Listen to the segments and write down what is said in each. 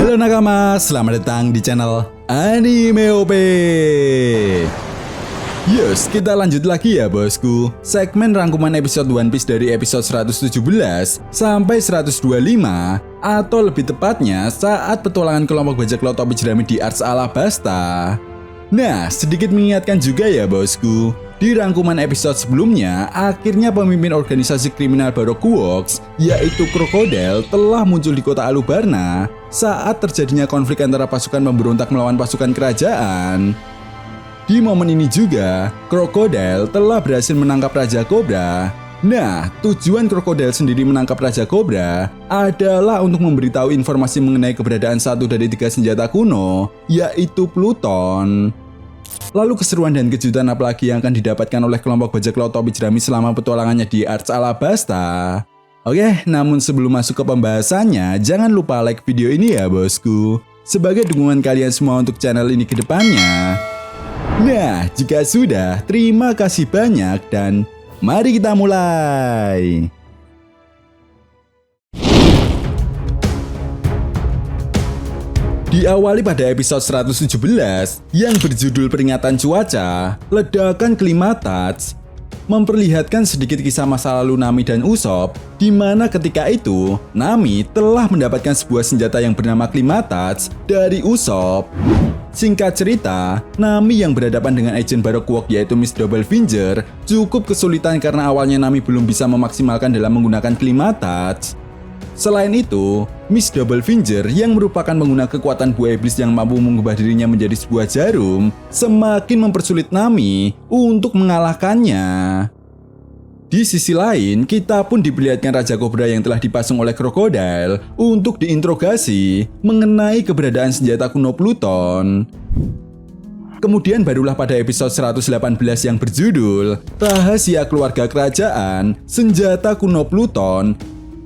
Halo nakama, selamat datang di channel Anime OP. Yes, kita lanjut lagi ya bosku. Segmen rangkuman episode One Piece dari episode 117 sampai 125, atau lebih tepatnya saat petualangan kelompok bajak laut topi jerami di Ars Alabasta. Nah, sedikit mengingatkan juga ya bosku, di rangkuman episode sebelumnya, akhirnya pemimpin organisasi kriminal Baroque Works, yaitu Crocodile, telah muncul di kota Alubarna saat terjadinya konflik antara pasukan pemberontak melawan pasukan kerajaan. Di momen ini juga, Crocodile telah berhasil menangkap Raja Cobra. Nah, tujuan Crocodile sendiri menangkap Raja Cobra adalah untuk memberitahu informasi mengenai keberadaan satu dari 3 senjata kuno, yaitu Pluton. Lalu keseruan dan kejutan apalagi yang akan didapatkan oleh kelompok bajak laut topi jerami selama petualangannya di Ars Alabasta? Oke, namun sebelum masuk ke pembahasannya, jangan lupa like video ini ya bosku, sebagai dukungan kalian semua untuk channel ini ke depannya. Nah, jika sudah, terima kasih banyak dan mari kita mulai. Diawali pada episode 117 yang berjudul Peringatan Cuaca, ledakan Klimatats, memperlihatkan sedikit kisah masa lalu Nami dan Usopp, di mana ketika itu Nami telah mendapatkan sebuah senjata yang bernama Klimatats dari Usopp. Singkat cerita, Nami yang berhadapan dengan agent Baroque Works yaitu Miss Double Finger cukup kesulitan karena awalnya Nami belum bisa memaksimalkan dalam menggunakan Klimatats. Selain itu, Miss Double Finger yang merupakan pengguna kekuatan buah iblis yang mampu mengubah dirinya menjadi sebuah jarum semakin mempersulit Nami untuk mengalahkannya. Di sisi lain, kita pun diperlihatkan Raja Cobra yang telah dipasung oleh Crocodile untuk diinterogasi mengenai keberadaan senjata kuno Pluton. Kemudian barulah pada episode 118 yang berjudul Rahasia Keluarga Kerajaan, Senjata Kuno Pluton,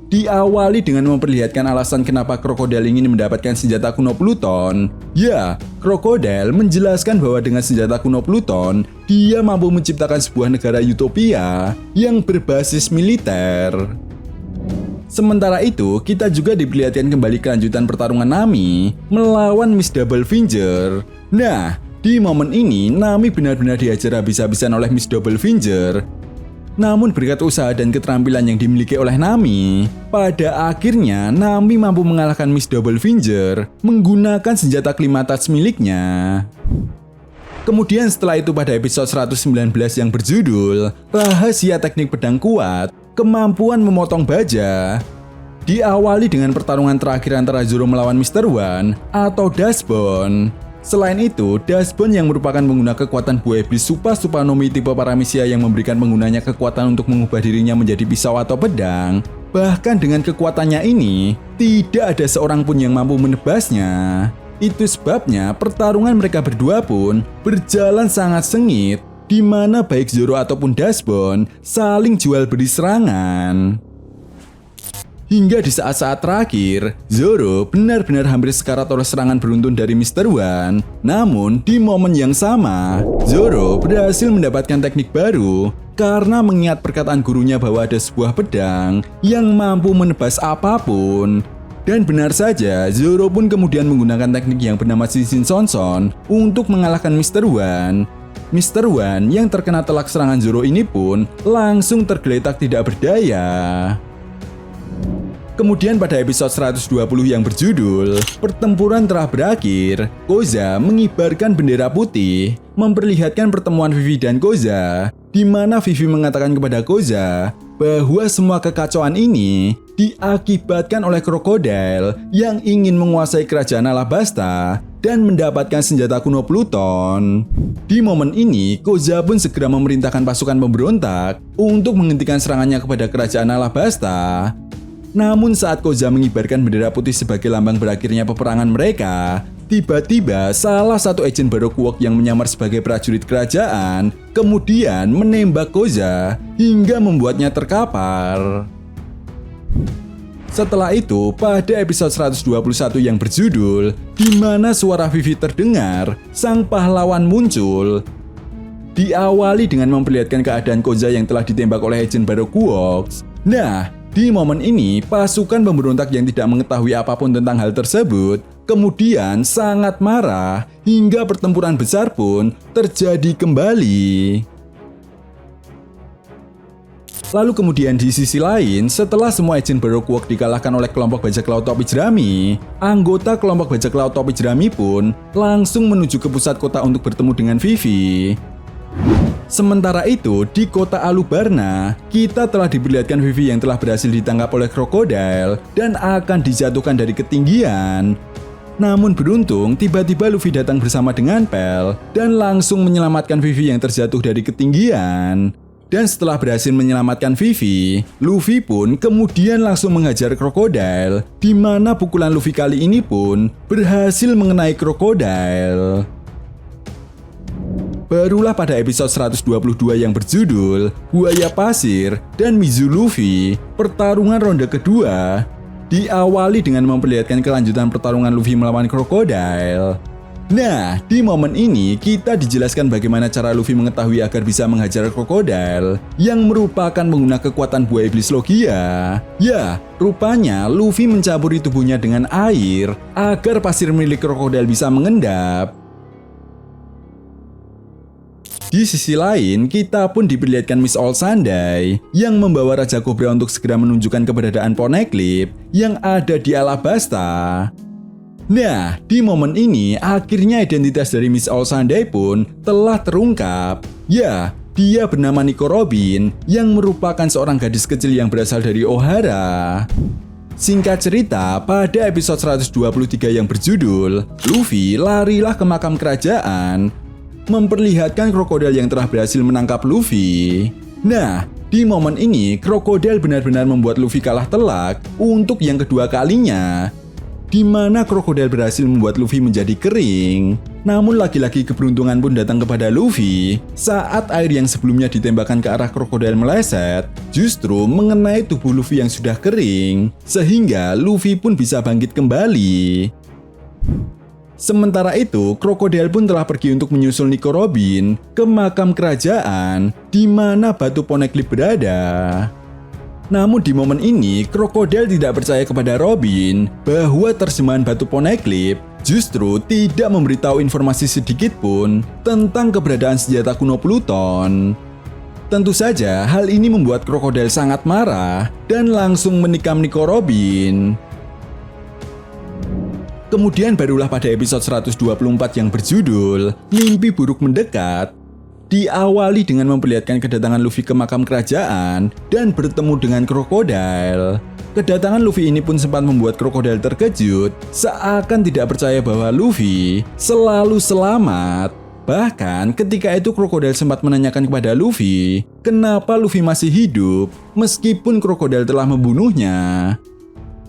diawali dengan memperlihatkan alasan kenapa Crocodile ingin mendapatkan senjata kuno Pluton. Ya, Crocodile menjelaskan bahwa dengan senjata kuno Pluton, dia mampu menciptakan sebuah negara utopia yang berbasis militer. Sementara itu, kita juga diperlihatkan kembali kelanjutan pertarungan Nami melawan Miss Double Finger. Nah, di momen ini, Nami benar-benar dihajar habis-habisan oleh Miss Double Finger. Namun berkat usaha dan keterampilan yang dimiliki oleh Nami, pada akhirnya Nami mampu mengalahkan Miss Double Finger menggunakan senjata Klimatats miliknya. Kemudian setelah itu pada episode 119 yang berjudul Rahasia Teknik Pedang Kuat, Kemampuan Memotong Baja, diawali dengan pertarungan terakhir antara Zoro melawan Mr. One atau Dashbone. Selain itu, Dashbone yang merupakan pengguna kekuatan buah iblis Supanomi tipe Paramecia yang memberikan penggunanya kekuatan untuk mengubah dirinya menjadi pisau atau pedang. Bahkan dengan kekuatannya ini, tidak ada seorang pun yang mampu menebasnya. Itu sebabnya pertarungan mereka berdua pun berjalan sangat sengit, di mana baik Zoro ataupun Dashbone saling jual beli serangan. Hingga di saat-saat terakhir, Zoro benar-benar hampir sekarat oleh serangan beruntun dari Mr. One. Namun, di momen yang sama, Zoro berhasil mendapatkan teknik baru karena mengingat perkataan gurunya bahwa ada sebuah pedang yang mampu menebas apapun. Dan benar saja, Zoro pun kemudian menggunakan teknik yang bernama Shin Sonson untuk mengalahkan Mr. One. Mr. One yang terkena telak serangan Zoro ini pun langsung tergeletak tidak berdaya. Kemudian pada episode 120 yang berjudul Pertempuran Telah Berakhir, Koza mengibarkan bendera putih, memperlihatkan pertemuan Vivi dan Koza, di mana Vivi mengatakan kepada Koza bahwa semua kekacauan ini diakibatkan oleh Crocodile yang ingin menguasai kerajaan Alabasta dan mendapatkan senjata kuno Pluton. Di momen ini, Koza pun segera memerintahkan pasukan pemberontak untuk menghentikan serangannya kepada kerajaan Alabasta. Namun saat Koza mengibarkan bendera putih sebagai lambang berakhirnya peperangan mereka, tiba-tiba salah satu agen Baroque Works yang menyamar sebagai prajurit kerajaan kemudian menembak Koza hingga membuatnya terkapar. Setelah itu, pada episode 121 yang berjudul Di Mana Suara Vivi Terdengar, Sang Pahlawan Muncul, diawali dengan memperlihatkan keadaan Koza yang telah ditembak oleh agen Baroque Works. Nah, di momen ini, pasukan pemberontak yang tidak mengetahui apapun tentang hal tersebut kemudian sangat marah hingga pertempuran besar pun terjadi kembali. Lalu kemudian di sisi lain, setelah semua agen Baroque Works dikalahkan oleh kelompok bajak laut topi jerami, anggota kelompok bajak laut topi jerami pun langsung menuju ke pusat kota untuk bertemu dengan Vivi. Sementara itu, di kota Alubarna, kita telah diperlihatkan Vivi yang telah berhasil ditangkap oleh krokodil dan akan dijatuhkan dari ketinggian. Namun beruntung, tiba-tiba Luffy datang bersama dengan Pel dan langsung menyelamatkan Vivi yang terjatuh dari ketinggian. Dan setelah berhasil menyelamatkan Vivi, Luffy pun kemudian langsung menghajar krokodil, di mana pukulan Luffy kali ini pun berhasil mengenai krokodil. Barulah pada episode 122 yang berjudul Buaya Pasir dan Mizu Luffy, pertarungan ronde kedua diawali dengan memperlihatkan kelanjutan pertarungan Luffy melawan krokodil. Nah, di momen ini kita dijelaskan bagaimana cara Luffy mengetahui agar bisa menghajar krokodil yang merupakan pengguna kekuatan buah iblis Logia. Ya, rupanya Luffy mencampuri tubuhnya dengan air agar pasir milik krokodil bisa mengendap. Di sisi lain, kita pun diperlihatkan Miss All Sunday yang membawa Raja Cobra untuk segera menunjukkan keberadaan Poneglyph yang ada di Alabasta. Nah, di momen ini akhirnya identitas dari Miss All Sunday pun telah terungkap. Ya, dia bernama Nico Robin yang merupakan seorang gadis kecil yang berasal dari Ohara. Singkat cerita, pada episode 123 yang berjudul Luffy larilah ke makam kerajaan, memperlihatkan krokodil yang telah berhasil menangkap Luffy. Nah, di momen ini krokodil benar-benar membuat Luffy kalah telak untuk yang kedua kalinya, di mana krokodil berhasil membuat Luffy menjadi kering. Namun lagi-lagi keberuntungan pun datang kepada Luffy saat air yang sebelumnya ditembakkan ke arah krokodil meleset, justru mengenai tubuh Luffy yang sudah kering, sehingga Luffy pun bisa bangkit kembali. Sementara itu, krokodil pun telah pergi untuk menyusul Nico Robin ke makam kerajaan di mana batu Poneglyph berada. Namun di momen ini, krokodil tidak percaya kepada Robin bahwa terjemahan batu Poneglyph justru tidak memberitahu informasi sedikit pun tentang keberadaan senjata kuno Pluton. Tentu saja hal ini membuat krokodil sangat marah dan langsung menikam Nico Robin. Kemudian barulah pada episode 124 yang berjudul Mimpi Buruk Mendekat, diawali dengan memperlihatkan kedatangan Luffy ke makam kerajaan dan bertemu dengan krokodil. Kedatangan Luffy ini pun sempat membuat krokodil terkejut, seakan tidak percaya bahwa Luffy selalu selamat. Bahkan ketika itu krokodil sempat menanyakan kepada Luffy, kenapa Luffy masih hidup meskipun krokodil telah membunuhnya.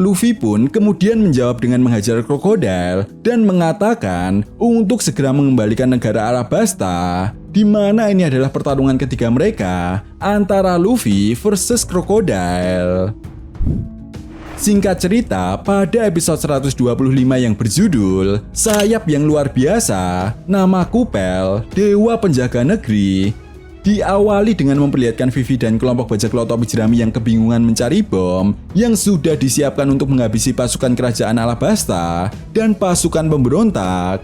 Luffy pun kemudian menjawab dengan menghajar krokodil dan mengatakan untuk segera mengembalikan negara Alabasta, di mana ini adalah pertarungan ketiga mereka antara Luffy versus krokodil. Singkat cerita, pada episode 125 yang berjudul Sayap yang Luar Biasa, namaku Pel, Dewa Penjaga Negeri, diawali dengan memperlihatkan Vivi dan kelompok bajak laut topi jerami yang kebingungan mencari bom yang sudah disiapkan untuk menghabisi pasukan kerajaan Alabasta dan pasukan pemberontak.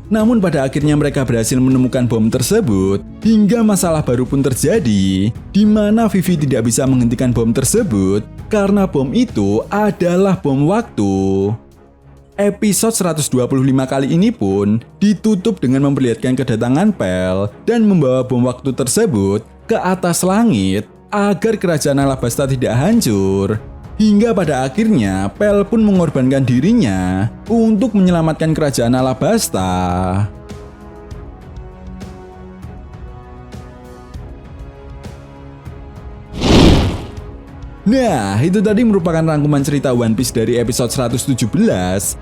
Namun pada akhirnya mereka berhasil menemukan bom tersebut hingga masalah baru pun terjadi, di mana Vivi tidak bisa menghentikan bom tersebut karena bom itu adalah bom waktu. Episode 125 kali ini pun ditutup dengan memperlihatkan kedatangan Pel dan membawa bom waktu tersebut ke atas langit agar kerajaan Alabasta tidak hancur. Hingga pada akhirnya Pel pun mengorbankan dirinya untuk menyelamatkan kerajaan Alabasta. Nah, itu tadi merupakan rangkuman cerita One Piece dari episode 117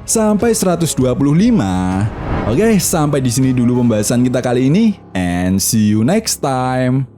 sampai 125. Oke, sampai di sini dulu pembahasan kita kali ini, and see you next time.